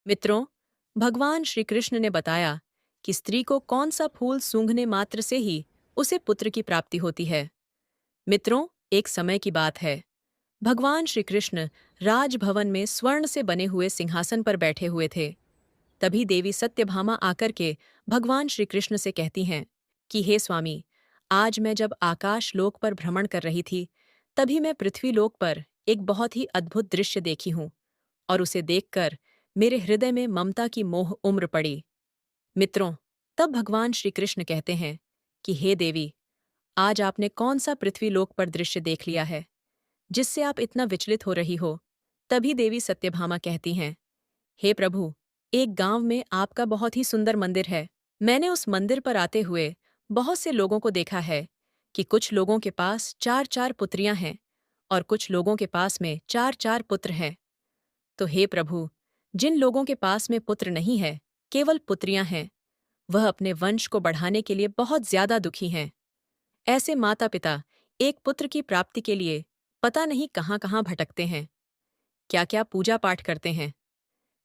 मित्रों, भगवान श्री कृष्ण ने बताया कि स्त्री को कौन सा फूल सूंघने मात्र से ही उसे पुत्र की प्राप्ति होती है। मित्रों, एक समय की बात है। भगवान श्री कृष्ण राजभवन में स्वर्ण से बने हुए सिंहासन पर बैठे हुए थे। तभी देवी सत्यभामा आकर के भगवान श्री कृष्ण से कहती हैं कि हे स्वामी, आज मैं जब आकाश लोक पर भ्रमण कर रही थी, तभी मैं पृथ्वी लोक पर एक बहुत ही अद्भुत दृश्य देखी हूँ और उसे देखकर मेरे हृदय में ममता की मोह उम्र पड़ी। मित्रों, तब भगवान श्री कृष्ण कहते हैं कि हे देवी, आज आपने कौन सा पृथ्वी लोक पर दृश्य देख लिया है जिससे आप इतना विचलित हो रही हो। तभी देवी सत्यभामा कहती हैं, हे प्रभु, एक गांव में आपका बहुत ही सुंदर मंदिर है। मैंने उस मंदिर पर आते हुए बहुत से लोगों को देखा है कि कुछ लोगों के पास चार चार पुत्रियां हैं और कुछ लोगों के पास में चार चार पुत्र हैं। तो हे प्रभु, जिन लोगों के पास में पुत्र नहीं है, केवल पुत्रियां हैं, वह अपने वंश को बढ़ाने के लिए बहुत ज्यादा दुखी हैं। ऐसे माता पिता एक पुत्र की प्राप्ति के लिए पता नहीं कहाँ कहाँ भटकते हैं, क्या क्या पूजा पाठ करते हैं,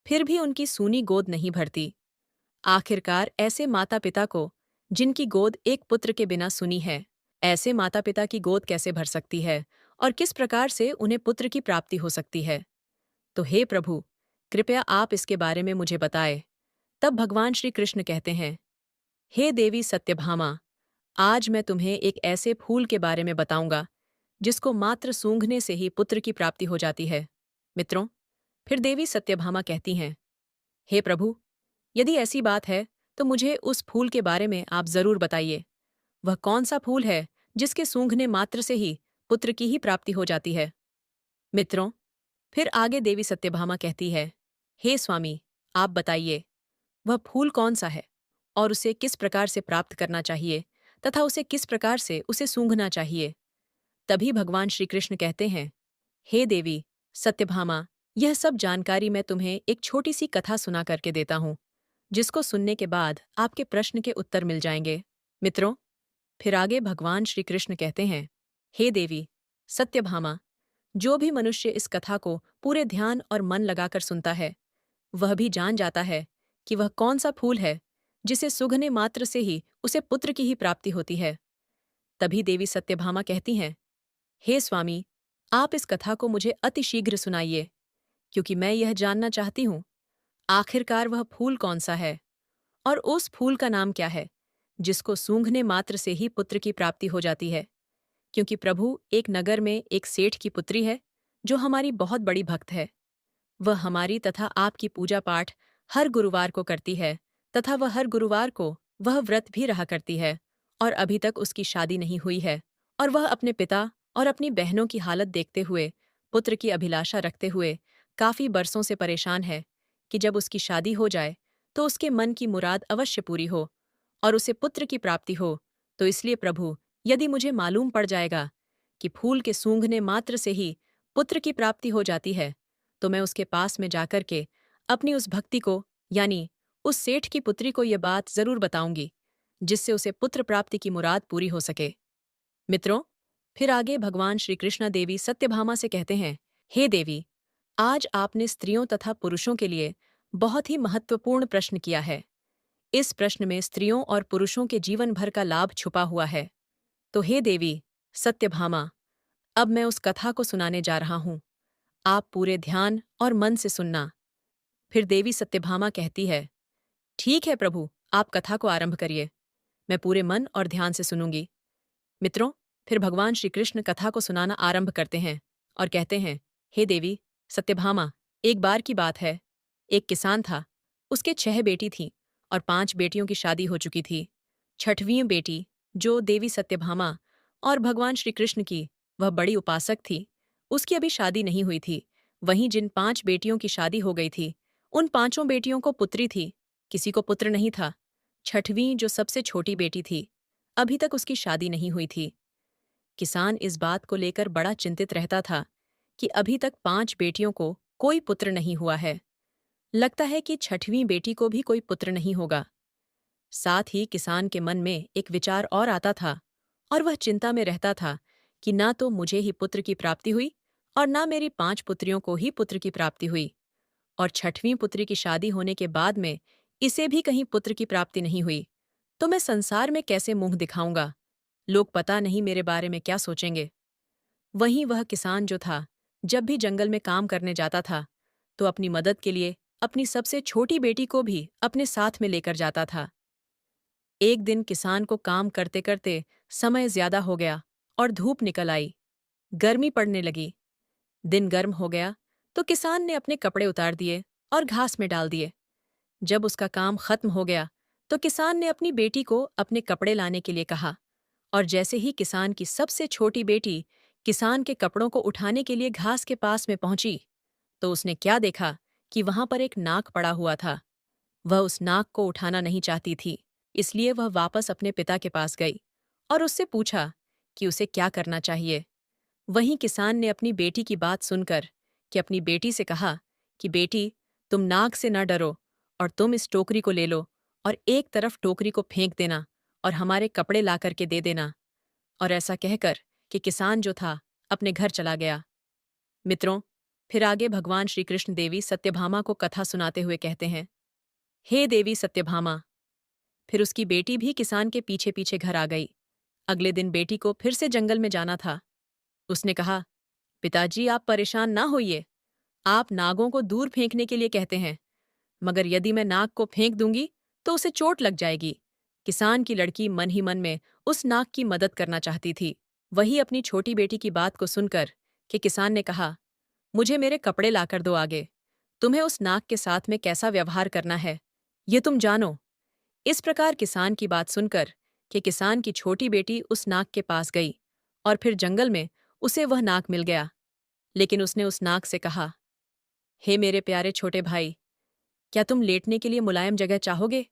फिर भी उनकी सूनी गोद नहीं भरती। आखिरकार ऐसे माता पिता को, जिनकी गोद एक पुत्र के बिना सुनी है, ऐसे माता पिता की गोद कैसे भर सकती है और किस प्रकार से उन्हें पुत्र की प्राप्ति हो सकती है। तो हे प्रभु, कृपया आप इसके बारे में मुझे बताएं। तब भगवान श्री कृष्ण कहते हैं, हे देवी सत्यभामा, आज मैं तुम्हें एक ऐसे फूल के बारे में बताऊंगा जिसको मात्र सूंघने से ही पुत्र की प्राप्ति हो जाती है। मित्रों, फिर देवी सत्यभामा कहती हैं, हे प्रभु, यदि ऐसी बात है तो मुझे उस फूल के बारे में आप जरूर बताइए। वह कौन सा फूल है जिसके सूंघने मात्र से ही पुत्र की ही प्राप्ति हो जाती है। मित्रों, फिर आगे देवी सत्यभामा कहती है, हे स्वामी, आप बताइए, वह फूल कौन सा है और उसे किस प्रकार से प्राप्त करना चाहिए तथा उसे किस प्रकार से उसे सूंघना चाहिए। तभी भगवान श्री कृष्ण कहते हैं, हे देवी सत्यभामा, यह सब जानकारी मैं तुम्हें एक छोटी सी कथा सुना करके देता हूँ, जिसको सुनने के बाद आपके प्रश्न के उत्तर मिल जाएंगे। मित्रों, फिर आगे भगवान श्री कृष्ण कहते हैं, हे देवी सत्यभामा, जो भी मनुष्य इस कथा को पूरे ध्यान और मन लगाकर सुनता है, वह भी जान जाता है कि वह कौन सा फूल है जिसे सूंघने मात्र से ही उसे पुत्र की ही प्राप्ति होती है। तभी देवी सत्यभामा कहती हैं, हे स्वामी, आप इस कथा को मुझे अतिशीघ्र सुनाइए, क्योंकि मैं यह जानना चाहती हूँ आखिरकार वह फूल कौन सा है और उस फूल का नाम क्या है जिसको सूंघने मात्र से ही पुत्र की प्राप्ति हो जाती है। क्योंकि प्रभु, एक नगर में एक सेठ की पुत्री है जो हमारी बहुत बड़ी भक्त है। वह हमारी तथा आपकी पूजा पाठ हर गुरुवार को करती है तथा वह हर गुरुवार को वह व्रत भी रहा करती है और अभी तक उसकी शादी नहीं हुई है और वह अपने पिता और अपनी बहनों की हालत देखते हुए, पुत्र की अभिलाषा रखते हुए काफी बरसों से परेशान है कि जब उसकी शादी हो जाए तो उसके मन की मुराद अवश्य पूरी हो और उसे पुत्र की प्राप्ति हो। तो इसलिए प्रभु, यदि मुझे मालूम पड़ जाएगा कि फूल के सूंघने मात्र से ही पुत्र की प्राप्ति हो जाती है, तो मैं उसके पास में जाकर के अपनी उस भक्ति को, यानी उस सेठ की पुत्री को यह बात जरूर बताऊंगी, जिससे उसे पुत्र प्राप्ति की मुराद पूरी हो सके। मित्रों, फिर आगे भगवान श्री कृष्ण देवी सत्यभामा से कहते हैं, हे देवी, आज आपने स्त्रियों तथा पुरुषों के लिए बहुत ही महत्वपूर्ण प्रश्न किया है। इस प्रश्न में स्त्रियों और पुरुषों के जीवन भर का लाभ छुपा हुआ है। तो हे देवी सत्यभामा, अब मैं उस कथा को सुनाने जा रहा हूँ। आप पूरे ध्यान और मन से सुनना। फिर देवी सत्यभामा कहती है, ठीक है प्रभु, आप कथा को आरंभ करिए, मैं पूरे मन और ध्यान से सुनूंगी। मित्रों, फिर भगवान श्री कृष्ण कथा को सुनाना आरंभ करते हैं और कहते हैं, हे देवी सत्यभामा, एक बार की बात है, एक किसान था। उसके 6 बेटी थीं और 5 बेटियों की शादी हो चुकी थी। छठवीं बेटी, जो देवी सत्यभामा और भगवान श्री कृष्ण की वह बड़ी उपासक थी, उसकी अभी शादी नहीं हुई थी। वहीं जिन 5 बेटियों की शादी हो गई थी, उन पांचों बेटियों को पुत्री थी, किसी को पुत्र नहीं था। छठवीं, जो सबसे छोटी बेटी थी, अभी तक उसकी शादी नहीं हुई थी। किसान इस बात को लेकर बड़ा चिंतित रहता था कि अभी तक 5 बेटियों को कोई पुत्र नहीं हुआ है। लगता है कि छठवीं बेटी को भी कोई पुत्र नहीं होगा। साथ ही किसान के मन में एक विचार और आता था और वह चिंता में रहता था कि ना तो मुझे ही पुत्र की प्राप्ति हुई और ना मेरी 5 पुत्रियों को ही पुत्र की प्राप्ति हुई। और 6वीं पुत्री की शादी होने के बाद में इसे भी कहीं पुत्र की प्राप्ति नहीं हुई, तो मैं संसार में कैसे मुंह दिखाऊंगा? लोग पता नहीं मेरे बारे में क्या सोचेंगे। वहीं वह किसान जो था, जब भी जंगल में काम करने जाता था, तो अपनी मदद के लिए अपनी सबसे छोटी बेटी को भी अपने साथ में लेकर जाता था। एक दिन किसान को काम करते करते समय ज्यादा हो गया और धूप निकल आई। गर्मी पड़ने लगी। दिन गर्म हो गया तो किसान ने अपने कपड़े उतार दिए और घास में डाल दिए। जब उसका काम खत्म हो गया तो किसान ने अपनी बेटी को अपने कपड़े लाने के लिए कहा, और जैसे ही किसान की सबसे छोटी बेटी किसान के कपड़ों को उठाने के लिए घास के पास में पहुंची, तो उसने क्या देखा कि वहां पर एक नाक पड़ा हुआ था। वह उस नाक को उठाना नहीं चाहती थी, इसलिए वह वापस अपने पिता के पास गई और उससे पूछा कि उसे क्या करना चाहिए। वहीं किसान ने अपनी बेटी की बात सुनकर कि अपनी बेटी से कहा कि बेटी, तुम नाक से न डरो और तुम इस टोकरी को ले लो और एक तरफ टोकरी को फेंक देना और हमारे कपड़े ला करके दे देना। और ऐसा कहकर कि किसान जो था अपने घर चला गया। मित्रों, फिर आगे भगवान श्री कृष्ण देवी सत्यभामा को कथा सुनाते हुए कहते हैं, हे देवी सत्यभामा। फिर उसकी बेटी भी किसान के पीछे पीछे घर आ गई। अगले दिन बेटी को फिर से जंगल में जाना था। उसने कहा, पिताजी आप परेशान ना होइए। आप नागों को दूर फेंकने के लिए कहते हैं, मगर यदि मैं नाग को फेंक दूंगी तो उसे चोट लग जाएगी। किसान की लड़की मन ही मन में उस नाग की मदद करना चाहती थी। वही अपनी छोटी बेटी की बात को सुनकर कि किसान ने कहा, मुझे मेरे कपड़े लाकर दो आगे। तुम्हें उस नाग के साथ में कैसा व्यवहार करना है, ये तुम जानो। इस प्रकार किसान की बात सुनकर कि किसान की छोटी बेटी उस नाग के पास गई और फिर जंगल में उसे वह नाग मिल गया। लेकिन उसने उस नाग से कहा, हे मेरे प्यारे छोटे भाई, क्या तुम लेटने के लिए मुलायम जगह चाहोगे?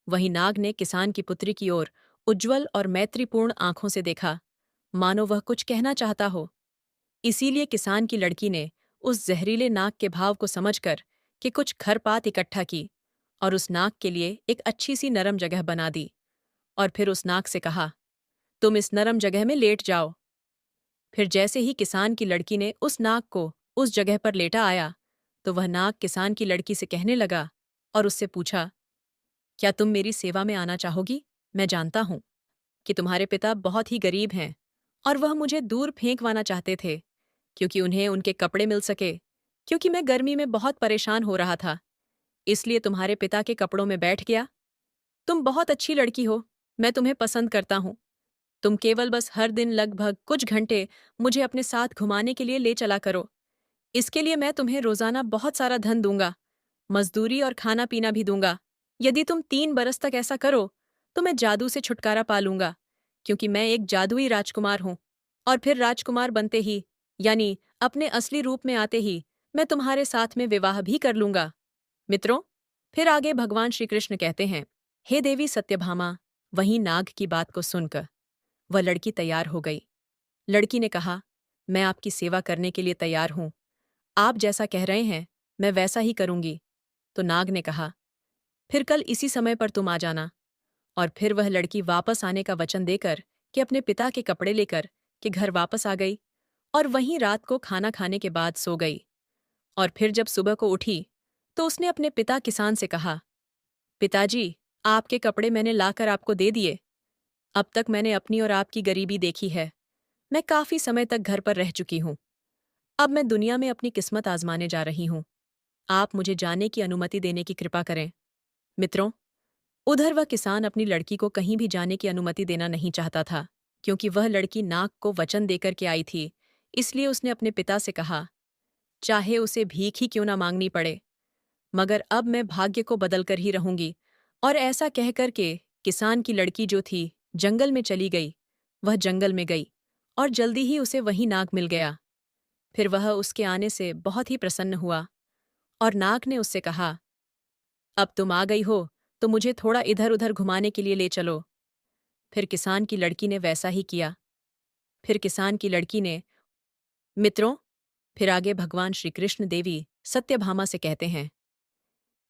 वहीं नाग ने किसान की पुत्री की ओर उज्ज्वल और मैत्रीपूर्ण आंखों से देखा, मानो वह कुछ कहना चाहता हो। इसीलिए किसान की लड़की ने उस जहरीले नाग के भाव को समझकर कि कुछ खरपात इकट्ठा की और उस नाग के लिए एक अच्छी सी नरम जगह बना दी और फिर उस नाग से कहा, तुम इस नरम जगह में लेट जाओ। फिर जैसे ही किसान की लड़की ने उस नाग को उस जगह पर लेटा आया, तो वह नाग किसान की लड़की से कहने लगा और उससे पूछा, क्या तुम मेरी सेवा में आना चाहोगी? मैं जानता हूं कि तुम्हारे पिता बहुत ही गरीब हैं और वह मुझे दूर फेंकवाना चाहते थे, क्योंकि उन्हें उनके कपड़े मिल सके, क्योंकि मैं गर्मी में बहुत परेशान हो रहा था, इसलिए तुम्हारे पिता के कपड़ों में बैठ गया। तुम बहुत अच्छी लड़की हो, मैं तुम्हें पसंद करता हूँ। तुम केवल बस हर दिन लगभग कुछ घंटे मुझे अपने साथ घुमाने के लिए ले चला करो। इसके लिए मैं तुम्हें रोजाना बहुत सारा धन दूंगा, मजदूरी और खाना पीना भी दूंगा। यदि तुम 3 बरस तक ऐसा करो तो मैं जादू से छुटकारा पा लूंगा, क्योंकि मैं एक जादुई राजकुमार हूं। और फिर राजकुमार बनते ही, यानी अपने असली रूप में आते ही, मैं तुम्हारे साथ में विवाह भी कर लूंगा। मित्रों, फिर आगे भगवान श्री कृष्ण कहते हैं, हे देवी सत्यभामा। वहीं नाग की बात को सुनकर वह लड़की तैयार हो गई। लड़की ने कहा, मैं आपकी सेवा करने के लिए तैयार हूं। आप जैसा कह रहे हैं मैं वैसा ही करूंगी। तो नाग ने कहा, फिर कल इसी समय पर तुम आ जाना। और फिर वह लड़की वापस आने का वचन देकर कि अपने पिता के कपड़े लेकर कि घर वापस आ गई और वहीं रात को खाना खाने के बाद सो गई। और फिर जब सुबह को उठी तो उसने अपने पिता किसान से कहा, पिताजी, आपके कपड़े मैंने लाकर आपको दे दिए। अब तक मैंने अपनी और आपकी गरीबी देखी है। मैं काफी समय तक घर पर रह चुकी हूँ। अब मैं दुनिया में अपनी किस्मत आजमाने जा रही हूँ। आप मुझे जाने की अनुमति देने की कृपा करें। मित्रों, उधर वह किसान अपनी लड़की को कहीं भी जाने की अनुमति देना नहीं चाहता था, क्योंकि वह लड़की नाग को वचन देकर के आई थी। इसलिए उसने अपने पिता से कहा, चाहे उसे भीख ही क्यों ना मांगनी पड़े, मगर अब मैं भाग्य को बदलकर ही रहूंगी। और ऐसा कहकर के किसान की लड़की जो थी जंगल में चली गई। वह जंगल में गई और जल्दी ही उसे वही नाग मिल गया। फिर वह उसके आने से बहुत ही प्रसन्न हुआ और नाग ने उससे कहा, अब तुम आ गई हो तो मुझे थोड़ा इधर उधर घुमाने के लिए ले चलो। फिर किसान की लड़की ने वैसा ही किया। फिर किसान की लड़की ने मित्रों, फिर आगे भगवान श्री कृष्ण देवी सत्यभामा से कहते हैं,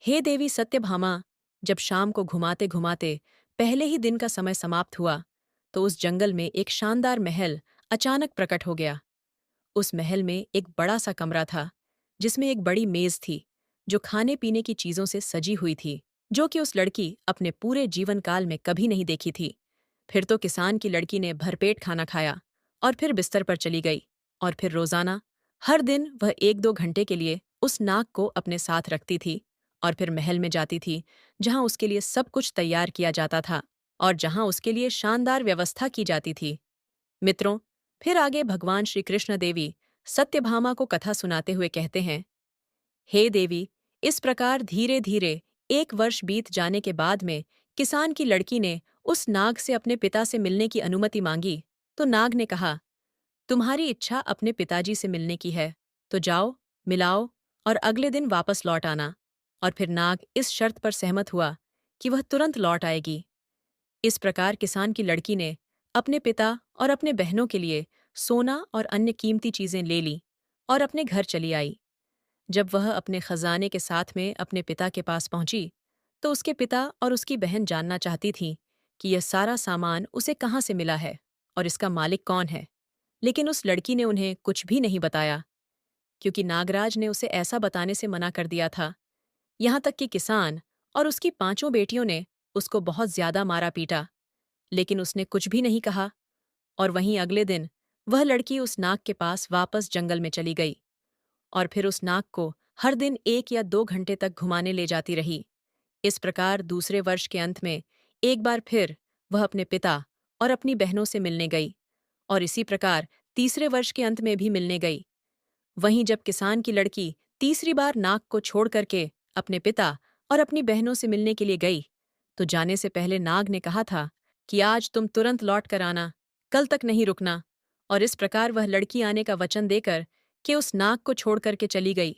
हे देवी सत्यभामा। जब शाम को घुमाते घुमाते पहले ही दिन का समय समाप्त हुआ, तो उस जंगल में एक शानदार महल अचानक प्रकट हो गया। उस महल में एक बड़ा सा कमरा था, जिसमें एक बड़ी मेज थी, जो खाने पीने की चीजों से सजी हुई थी, जो कि उस लड़की अपने पूरे जीवन काल में कभी नहीं देखी थी। फिर तो किसान की लड़की ने भरपेट खाना खाया और फिर बिस्तर पर चली गई। और फिर रोजाना हर दिन वह 1-2 घंटे के लिए उस नाग को अपने साथ रखती थी और फिर महल में जाती थी, जहां उसके लिए सब कुछ तैयार किया जाता था और जहां उसके लिए शानदार व्यवस्था की जाती थी। मित्रों, फिर आगे भगवान श्री कृष्ण देवी सत्यभामा को कथा सुनाते हुए कहते हैं, हे देवी, इस प्रकार धीरे धीरे 1 वर्ष बीत जाने के बाद में किसान की लड़की ने उस नाग से अपने पिता से मिलने की अनुमति मांगी। तो नाग ने कहा, तुम्हारी इच्छा अपने पिताजी से मिलने की है, तो जाओ, मिलाओ और अगले दिन वापस लौट आना। और फिर नाग इस शर्त पर सहमत हुआ कि वह तुरंत लौट आएगी। इस प्रकार किसान की लड़की ने अपने पिता और अपने बहनों के लिए सोना और अन्य कीमती चीजें ले ली और अपने घर चली आई। जब वह अपने खजाने के साथ में अपने पिता के पास पहुंची, तो उसके पिता और उसकी बहन जानना चाहती थीं कि यह सारा सामान उसे कहाँ से मिला है और इसका मालिक कौन है। लेकिन उस लड़की ने उन्हें कुछ भी नहीं बताया, क्योंकि नागराज ने उसे ऐसा बताने से मना कर दिया था। यहाँ तक कि किसान और उसकी 5 बेटियों ने उसको बहुत ज्यादा मारा पीटा, लेकिन उसने कुछ भी नहीं कहा। और वहीं अगले दिन वह लड़की उस नाग के पास वापस जंगल में चली गई और फिर उस नाग को हर दिन 1 या 2 घंटे तक घुमाने ले जाती रही। इस प्रकार दूसरे वर्ष के अंत में एक बार फिर वह अपने पिता और अपनी बहनों से मिलने गई और इसी प्रकार तीसरे वर्ष के अंत में भी मिलने गई। वहीं जब किसान की लड़की तीसरी बार नाग को छोड़ करके अपने पिता और अपनी बहनों से मिलने के लिए गई, तो जाने से पहले नाग ने कहा था कि आज तुम तुरंत लौट कर आना, कल तक नहीं रुकना। और इस प्रकार वह लड़की आने का वचन देकर कि उस नाग को छोड़ करके चली गई।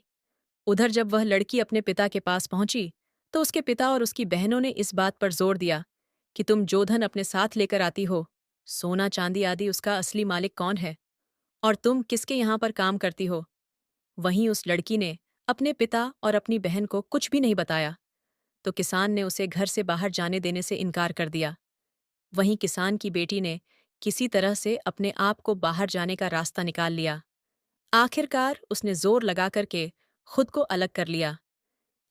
उधर जब वह लड़की अपने पिता के पास पहुंची, तो उसके पिता और उसकी बहनों ने इस बात पर जोर दिया कि तुम जो धन अपने साथ लेकर आती हो, सोना चांदी आदि, उसका असली मालिक कौन है और तुम किसके यहाँ पर काम करती हो। वहीं उस लड़की ने अपने पिता और अपनी बहन को कुछ भी नहीं बताया, तो किसान ने उसे घर से बाहर जाने देने से इनकार कर दिया। वहीं किसान की बेटी ने किसी तरह से अपने आप को बाहर जाने का रास्ता निकाल लिया। आखिरकार उसने जोर लगा करके खुद को अलग कर लिया,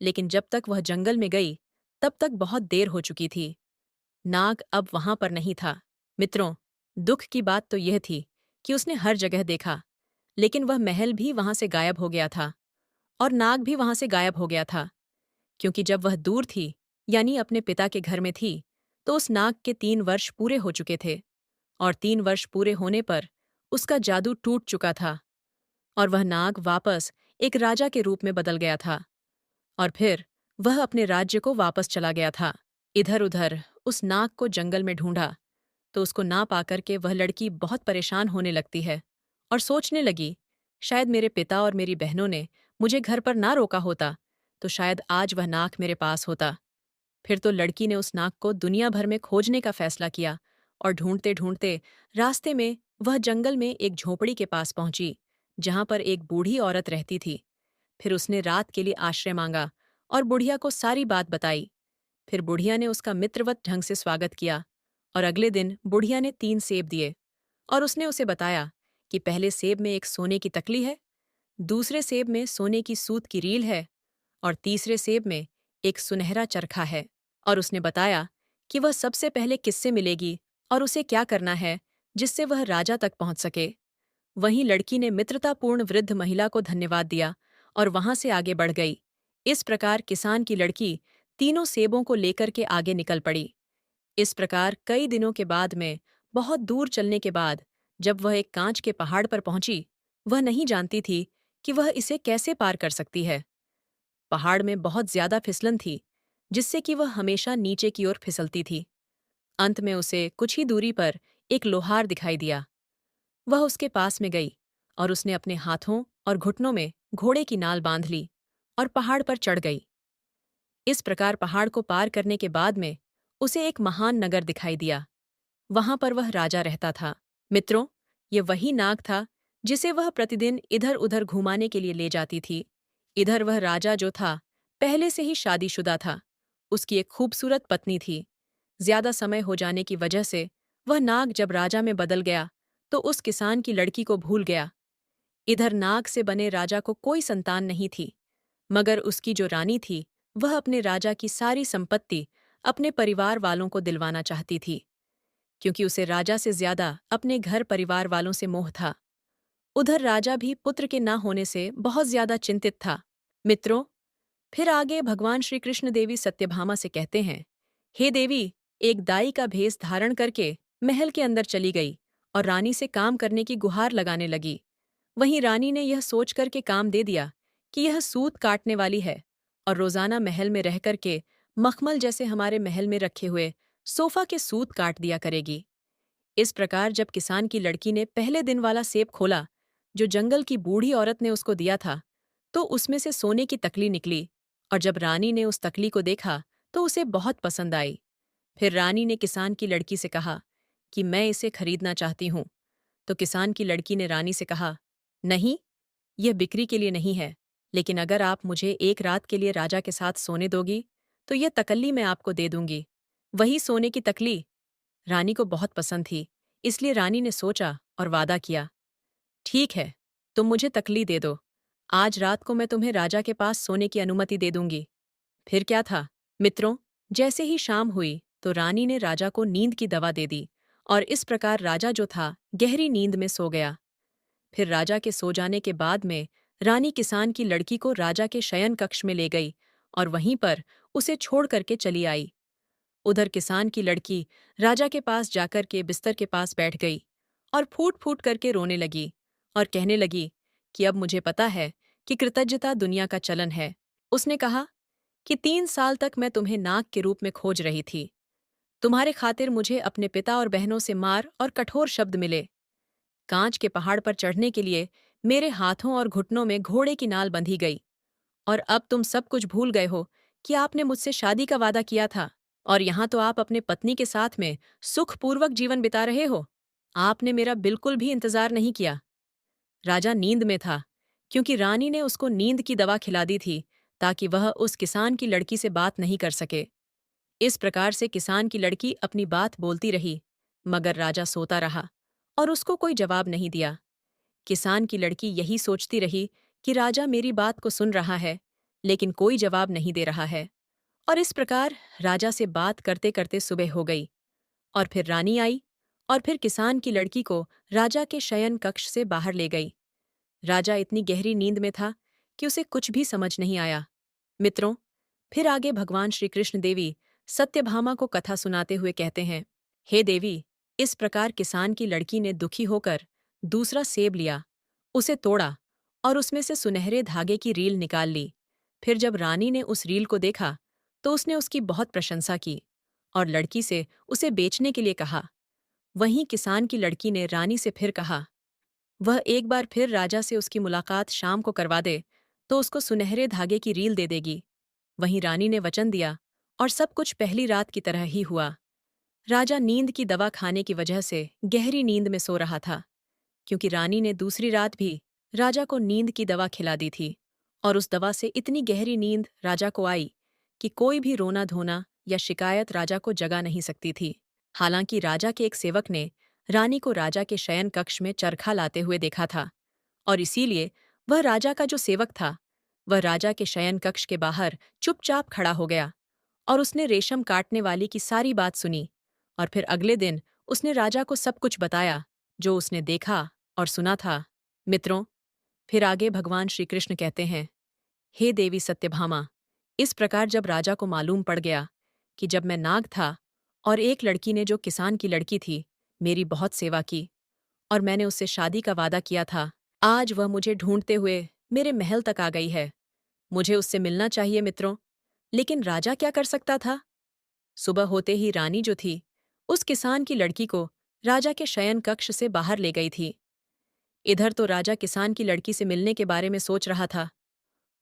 लेकिन जब तक वह जंगल में गई, तब तक बहुत देर हो चुकी थी। नाग अब वहां पर नहीं था। मित्रों, दुख की बात तो यह थी कि उसने हर जगह देखा, लेकिन वह महल भी वहां से गायब हो गया था और नाग भी वहां से गायब हो गया था। क्योंकि जब वह दूर थी, यानी अपने पिता के घर में थी, तो उस नाग के 3 वर्ष पूरे हो चुके थे और 3 वर्ष पूरे होने पर उसका जादू टूट चुका था और वह नाग वापस एक राजा के रूप में बदल गया था। और फिर वह अपने राज्य को वापस चला गया था। इधर उधर उस नाग को जंगल में ढूंढा, तो उसको ना पाकर के वह लड़की बहुत परेशान होने लगती है और सोचने लगी, शायद मेरे पिता और मेरी बहनों ने मुझे घर पर ना रोका होता, तो शायद आज वह नाग मेरे पास होता। फिर तो लड़की ने उस नाग को दुनिया भर में खोजने का फैसला किया और ढूंढते ढूंढते रास्ते में वह जंगल में एक झोपड़ी के पास पहुंची, जहां पर एक बूढ़ी औरत रहती थी। फिर उसने रात के लिए आश्रय मांगा और बुढ़िया को सारी बात बताई। फिर बुढ़िया ने उसका मित्रवत ढंग से स्वागत किया और अगले दिन बुढ़िया ने 3 सेब दिए और उसने उसे बताया कि पहले सेब में एक सोने की तकली है, दूसरे सेब में सोने की सूत की रील है और तीसरे सेब में एक सुनहरा चरखा है। और उसने बताया कि वह सबसे पहले किससे मिलेगी और उसे क्या करना है जिससे वह राजा तक पहुंच सके। वहीं लड़की ने मित्रतापूर्ण वृद्ध महिला को धन्यवाद दिया और वहां से आगे बढ़ गई। इस प्रकार किसान की लड़की तीनों सेबों को लेकर के आगे निकल पड़ी। इस प्रकार कई दिनों के बाद में, बहुत दूर चलने के बाद, जब वह एक कांच के पहाड़ पर पहुंची, वह नहीं जानती थी कि वह इसे कैसे पार कर सकती है। पहाड़ में बहुत ज्यादा फिसलन थी, जिससे कि वह हमेशा नीचे की ओर फिसलती थी। अंत में उसे कुछ ही दूरी पर एक लोहार दिखाई दिया। वह उसके पास में गई और उसने अपने हाथों और घुटनों में घोड़े की नाल बांध ली और पहाड़ पर चढ़ गई। इस प्रकार पहाड़ को पार करने के बाद में उसे एक महान नगर दिखाई दिया। वहां पर वह राजा रहता था। मित्रों, ये वही नाग था जिसे वह प्रतिदिन इधर उधर घुमाने के लिए ले जाती थी। इधर वह राजा जो था, पहले से ही शादीशुदा था। उसकी एक खूबसूरत पत्नी थी। ज्यादा समय हो जाने की वजह से वह नाग जब राजा में बदल गया, तो उस किसान की लड़की को भूल गया। इधर नाग से बने राजा को कोई संतान नहीं थी, मगर उसकी जो रानी थी, वह अपने राजा की सारी संपत्ति अपने परिवार वालों को दिलवाना चाहती थी, क्योंकि उसे राजा से ज्यादा अपने घर परिवार वालों से मोह था। उधर राजा भी पुत्र के न होने से बहुत ज्यादा चिंतित था। मित्रों, फिर आगे भगवान श्री कृष्ण देवी सत्यभामा से कहते हैं, हे देवी, एक दाई का भेष धारण करके महल के अंदर चली गई और रानी से काम करने की गुहार लगाने लगी। वहीं रानी ने यह सोच कर के काम दे दिया कि यह सूत काटने वाली है और रोजाना महल में रह कर के मखमल जैसे हमारे महल में रखे हुए सोफा के सूत काट दिया करेगी। इस प्रकार जब किसान की लड़की ने पहले दिन वाला सेब खोला, जो जंगल की बूढ़ी औरत ने उसको दिया था, तो उसमें से सोने की तकली निकली, और जब रानी ने उस तकली को देखा तो उसे बहुत पसंद आई। फिर रानी ने किसान की लड़की से कहा कि मैं इसे खरीदना चाहती हूँ। तो किसान की लड़की ने रानी से कहा, नहीं, यह बिक्री के लिए नहीं है, लेकिन अगर आप मुझे एक रात के लिए राजा के साथ सोने दोगी, तो यह तकल्ली मैं आपको दे दूंगी। वही सोने की तकली रानी को बहुत पसंद थी, इसलिए रानी ने सोचा और वादा किया, ठीक है, तुम मुझे तकली दे दो। आज रात को मैं तुम्हें राजा के पास सोने की अनुमति दे दूंगी। फिर क्या था? मित्रों, जैसे ही शाम हुई तो रानी ने राजा को नींद की दवा दे दी, और इस प्रकार राजा जो था गहरी नींद में सो गया। फिर राजा के सो जाने के बाद में रानी किसान की लड़की को राजा के शयन कक्ष में ले गई और वहीं पर उसे छोड़ करके चली आई। उधर किसान की लड़की राजा के पास जाकर के बिस्तर के पास बैठ गई और फूट फूट करके रोने लगी और कहने लगी कि अब मुझे पता है कि कृतज्ञता दुनिया का चलन है। उसने कहा कि 3 साल तक मैं तुम्हें नाग के रूप में खोज रही थी। तुम्हारे खातिर मुझे अपने पिता और बहनों से मार और कठोर शब्द मिले। कांच के पहाड़ पर चढ़ने के लिए मेरे हाथों और घुटनों में घोड़े की नाल बंधी गई, और अब तुम सब कुछ भूल गए हो कि आपने मुझसे शादी का वादा किया था, और यहाँ तो आप अपने पत्नी के साथ में सुखपूर्वक जीवन बिता रहे हो। आपने मेरा बिल्कुल भी इंतजार नहीं किया। राजा नींद में था, क्योंकि रानी ने उसको नींद की दवा खिला दी थी ताकि वह उस किसान की लड़की से बात नहीं कर सके। इस प्रकार से किसान की लड़की अपनी बात बोलती रही, मगर राजा सोता रहा और उसको कोई जवाब नहीं दिया। किसान की लड़की यही सोचती रही कि राजा मेरी बात को सुन रहा है, लेकिन कोई जवाब नहीं दे रहा है। और इस प्रकार राजा से बात करते करते सुबह हो गई, और फिर रानी आई और फिर किसान की लड़की को राजा के शयन कक्ष से बाहर ले गई। राजा इतनी गहरी नींद में था कि उसे कुछ भी समझ नहीं आया। मित्रों, फिर आगे भगवान श्री कृष्ण देवी सत्यभामा को कथा सुनाते हुए कहते हैं, हे देवी, इस प्रकार किसान की लड़की ने दुखी होकर दूसरा सेब लिया, उसे तोड़ा और उसमें से सुनहरे धागे की रील निकाल ली। फिर जब रानी ने उस रील को देखा तो उसने उसकी बहुत प्रशंसा की और लड़की से उसे बेचने के लिए कहा। वहीं किसान की लड़की ने रानी से फिर कहा, वह एक बार फिर राजा से उसकी मुलाकात शाम को करवा दे तो उसको सुनहरे धागे की रील दे देगी। वहीं रानी ने वचन दिया और सब कुछ पहली रात की तरह ही हुआ। राजा नींद की दवा खाने की वजह से गहरी नींद में सो रहा था, क्योंकि रानी ने दूसरी रात भी राजा को नींद की दवा खिला दी थी, और उस दवा से इतनी गहरी नींद राजा को आई कि कोई भी रोना धोना या शिकायत राजा को जगा नहीं सकती थी। हालांकि राजा के एक सेवक ने रानी को राजा के शयन कक्ष में चरखा लाते हुए देखा था, और इसीलिए वह राजा का जो सेवक था वह राजा के शयन कक्ष के बाहर चुपचाप खड़ा हो गया, और उसने रेशम काटने वाली की सारी बात सुनी, और फिर अगले दिन उसने राजा को सब कुछ बताया जो उसने देखा और सुना था। मित्रों, फिर आगे भगवान श्री कृष्ण कहते हैं, हे देवी सत्यभामा, इस प्रकार जब राजा को मालूम पड़ गया कि जब मैं नाग था और एक लड़की ने जो किसान की लड़की थी मेरी बहुत सेवा की और मैंने उससे शादी का वादा किया था, आज वह मुझे ढूंढते हुए मेरे महल तक आ गई है। मुझे उससे मिलना चाहिए मित्रों, लेकिन राजा क्या कर सकता था? सुबह होते ही रानी जो थी उस किसान की लड़की को राजा के शयन कक्ष से बाहर ले गई थी। इधर तो राजा किसान की लड़की से मिलने के बारे में सोच रहा था,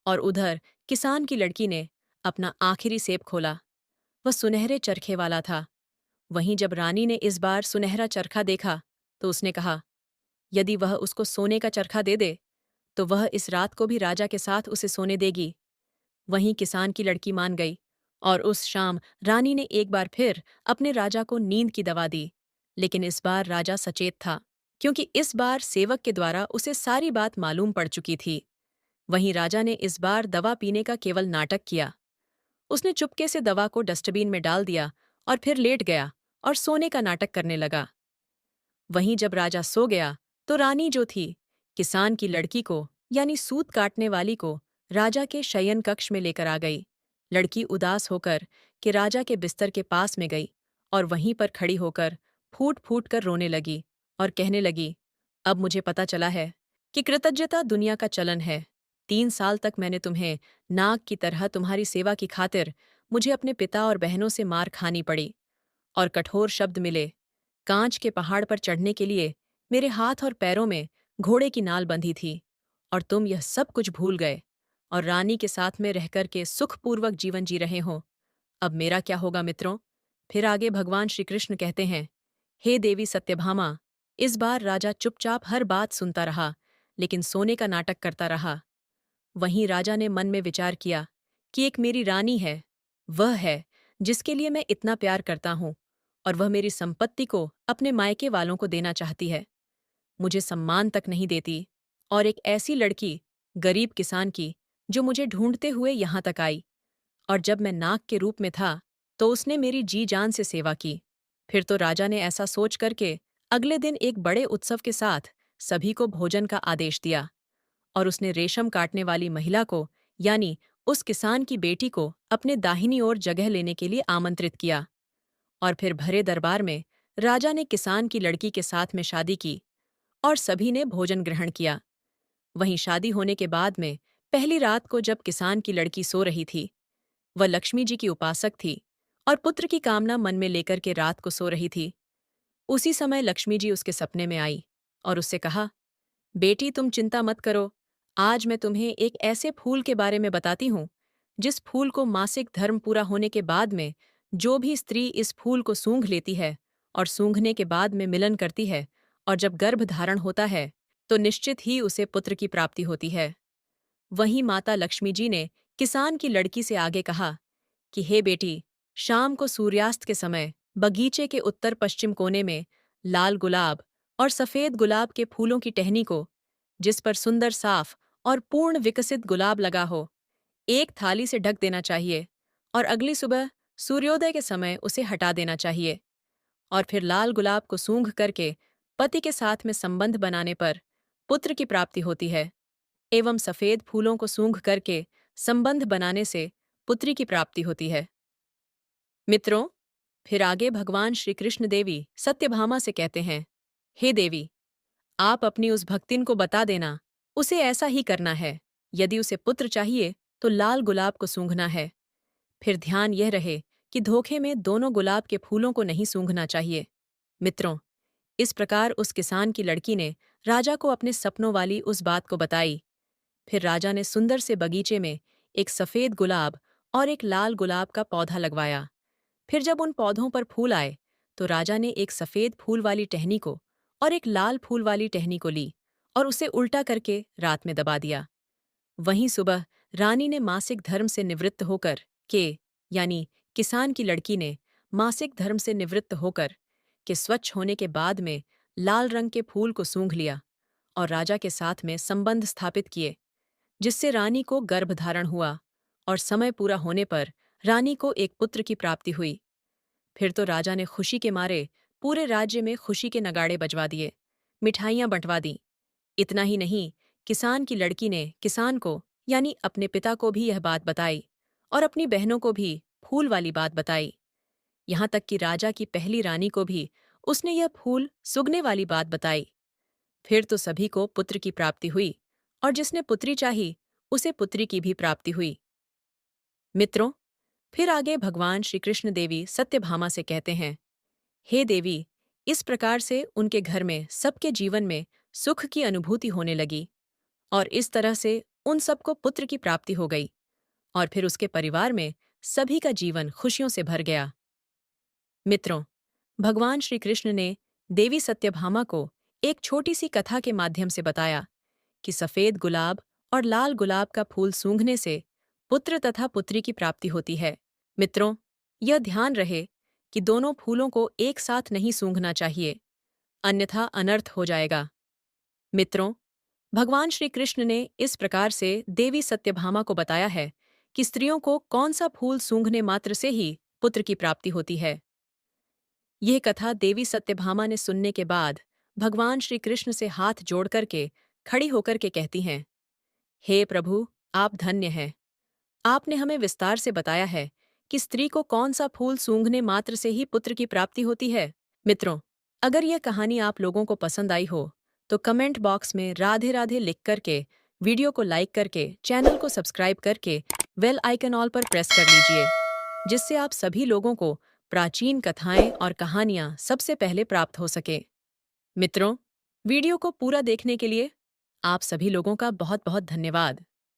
और उधर किसान की लड़की ने अपना आखिरी सेब खोला। वह सुनहरे चरखे वाला था। वहीं जब रानी ने इस बार सुनहरा चरखा देखा तो उसने कहा, यदि वह उसको सोने का चरखा दे दे तो वह इस रात को भी राजा के साथ उसे सोने देगी। वहीं किसान की लड़की मान गई, और उस शाम रानी ने एक बार फिर अपने राजा को नींद की दवा दी। लेकिन इस बार राजा सचेत था, क्योंकि इस बार सेवक के द्वारा उसे सारी बात मालूम पड़ चुकी थी। वहीं राजा ने इस बार दवा पीने का केवल नाटक किया। उसने चुपके से दवा को डस्टबिन में डाल दिया और फिर लेट गया और सोने का नाटक करने लगा। वहीं जब राजा सो गया तो रानी जो थी, किसान की लड़की को यानी सूत काटने वाली को राजा के शयन कक्ष में लेकर आ गई। लड़की उदास होकर कि राजा के बिस्तर के पास में गई और वहीं पर खड़ी होकर फूट फूट कर रोने लगी और कहने लगी, अब मुझे पता चला है कि कृतज्ञता दुनिया का चलन है। 3 साल तक मैंने तुम्हें नाग की तरह तुम्हारी सेवा की खातिर मुझे अपने पिता और बहनों से मार खानी पड़ी और कठोर शब्द मिले। कांच के पहाड़ पर चढ़ने के लिए मेरे हाथ और पैरों में घोड़े की नाल बंधी थी और तुम यह सब कुछ भूल गए और रानी के साथ में रहकर के सुखपूर्वक जीवन जी रहे हो। अब मेरा क्या होगा मित्रों? फिर आगे भगवान श्री कृष्ण कहते हैं, हे देवी सत्यभामा। इस बार राजा चुपचाप हर बात सुनता रहा, लेकिन सोने का नाटक करता रहा। वहीं राजा ने मन में विचार किया कि एक मेरी रानी है, वह है जिसके लिए मैं इतना प्यार करता हूं, और वह मेरी संपत्ति को अपने मायके वालों को देना चाहती है, मुझे सम्मान तक नहीं देती। और एक ऐसी लड़की, गरीब किसान की, जो मुझे ढूंढते हुए यहां तक आई, और जब मैं नाग के रूप में था तो उसने मेरी जी जान से सेवा की। फिर तो राजा ने ऐसा सोच करके अगले दिन एक बड़े उत्सव के साथ सभी को भोजन का आदेश दिया और उसने रेशम काटने वाली महिला को यानी उस किसान की बेटी को अपने दाहिनी ओर जगह लेने के लिए आमंत्रित किया। और फिर भरे दरबार में राजा ने किसान की लड़की के साथ में शादी की और सभी ने भोजन ग्रहण किया। वहीं शादी होने के बाद में पहली रात को जब किसान की लड़की सो रही थी, वह लक्ष्मी जी की उपासक थी और पुत्र की कामना मन में लेकर के रात को सो रही थी। उसी समय लक्ष्मी जी उसके सपने में आई और उससे कहा, बेटी तुम चिंता मत करो, आज मैं तुम्हें एक ऐसे फूल के बारे में बताती हूँ जिस फूल को मासिक धर्म पूरा होने के बाद में जो भी स्त्री इस फूल को सूंघ लेती है और सूंघने के बाद में मिलन करती है और जब गर्भ धारण होता है तो निश्चित ही उसे पुत्र की प्राप्ति होती है। वहीं माता लक्ष्मी जी ने किसान की लड़की से आगे कहा कि हे बेटी, शाम को सूर्यास्त के समय बगीचे के उत्तर पश्चिम कोने में लाल गुलाब और सफेद गुलाब के फूलों की टहनी को, जिस पर सुंदर साफ और पूर्ण विकसित गुलाब लगा हो, एक थाली से ढक देना चाहिए और अगली सुबह सूर्योदय के समय उसे हटा देना चाहिए। और फिर लाल गुलाब को सूंघ करके पति के साथ में संबंध बनाने पर पुत्र की प्राप्ति होती है, एवं सफेद फूलों को सूंघ करके संबंध बनाने से पुत्री की प्राप्ति होती है। मित्रों, फिर आगे भगवान श्री कृष्ण देवी सत्यभामा से कहते हैं, हे देवी, आप अपनी उस भक्तिन को बता देना, उसे ऐसा ही करना है। यदि उसे पुत्र चाहिए तो लाल गुलाब को सूंघना है। फिर ध्यान यह रहे कि धोखे में दोनों गुलाब के फूलों को नहीं सूंघना चाहिए। मित्रों, इस प्रकार उस किसान की लड़की ने राजा को अपने सपनों वाली उस बात को बताई। फिर राजा ने सुंदर से बगीचे में एक सफेद गुलाब और एक लाल गुलाब का पौधा लगवाया। फिर जब उन पौधों पर फूल आए तो राजा ने एक सफेद फूल वाली टहनी को और एक लाल फूल वाली टहनी को ली और उसे उल्टा करके रात में दबा दिया। वहीं सुबह रानी ने मासिक धर्म से निवृत्त होकर यानी किसान की लड़की ने मासिक धर्म से निवृत्त होकर के स्वच्छ होने के बाद में लाल रंग के फूल को सूंघ लिया और राजा के साथ में संबंध स्थापित किए, जिससे रानी को गर्भधारण हुआ और समय पूरा होने पर रानी को एक पुत्र की प्राप्ति हुई। फिर तो राजा ने खुशी के मारे पूरे राज्य में खुशी के नगाड़े बजवा दिए, मिठाइयां बंटवा दी। इतना ही नहीं, किसान की लड़की ने किसान को यानी अपने पिता को भी यह बात बताई और अपनी बहनों को भी फूल वाली बात बताई। यहां तक कि राजा की पहली रानी को भी उसने यह फूल सुगने वाली बात बताई। फिर तो सभी को पुत्र की प्राप्ति हुई और जिसने पुत्री चाही उसे पुत्री की भी प्राप्ति हुई। मित्रों, फिर आगे भगवान श्री कृष्ण देवी सत्यभामा से कहते हैं, हे देवी, इस प्रकार से उनके घर में सबके जीवन में सुख की अनुभूति होने लगी और इस तरह से उन सबको पुत्र की प्राप्ति हो गई और फिर उसके परिवार में सभी का जीवन खुशियों से भर गया। मित्रों, भगवान श्री कृष्ण ने देवी सत्यभामा को एक छोटी सी कथा के माध्यम से बताया कि सफेद गुलाब और लाल गुलाब का फूल सूंघने से पुत्र तथा पुत्री की प्राप्ति होती है। मित्रों, यह ध्यान रहे कि दोनों फूलों को एक साथ नहीं सूंघना चाहिए, अन्यथा अनर्थ हो जाएगा। मित्रों, भगवान श्री कृष्ण ने इस प्रकार से देवी सत्यभामा को बताया है कि स्त्रियों को कौन सा फूल सूंघने मात्र से ही पुत्र की प्राप्ति होती है। यह कथा देवी सत्यभामा ने सुनने के बाद भगवान श्री कृष्ण से हाथ जोड़ करके खड़ी होकर के कहती हैं, हे प्रभु, आप धन्य हैं। आपने हमें विस्तार से बताया है कि स्त्री को कौन सा फूल सूंघने मात्र से ही पुत्र की प्राप्ति होती है। मित्रों, अगर यह कहानी आप लोगों को पसंद आई हो तो कमेंट बॉक्स में राधे राधे लिख करके, वीडियो को लाइक करके, चैनल को सब्सक्राइब करके बेल आइकन ऑल पर प्रेस कर लीजिए, जिससे आप सभी लोगों को प्राचीन कथाएं और कहानियां सबसे पहले प्राप्त हो सके। मित्रों, वीडियो को पूरा देखने के लिए आप सभी लोगों का बहुत बहुत धन्यवाद।